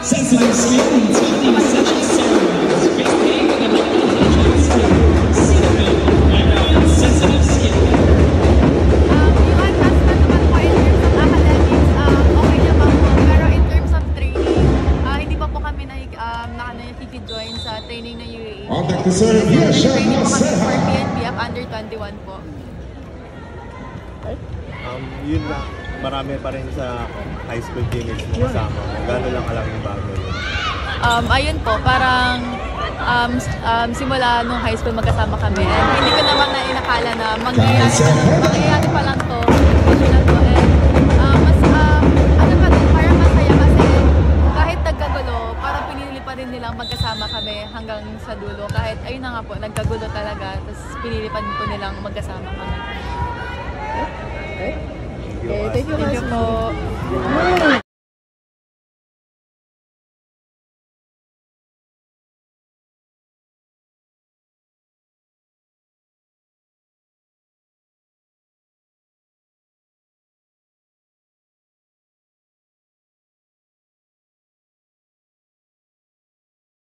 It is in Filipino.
Sensitive skin, teething essential ceremonies, face pain with a medical hygiene skill, Cetaphil, and sensitive skin. Yung advancement naman po in terms of academics, okay naman po. Pero in terms of training, hindi pa po kami nakiki-join sa training ng UAAP. Training po kami for PNP under 21 po. Yun lang. Marami pa rin sa high school teammates mo kasama. Gano'n lang kalaking bago yun? Ayun po, parang simula nung high school magkasama kami. And hindi ko naman na inakala na mangyayari pa lang to. And parang masaya kasi kahit nagkagulo, parang pinili pa rin nilang magkasama kami hanggang sa dulo. Kahit ayun na nga po, nagkagulo talaga. Tapos pinili pa po nilang magkasama kami. Okay, thank you guys. Thank you po.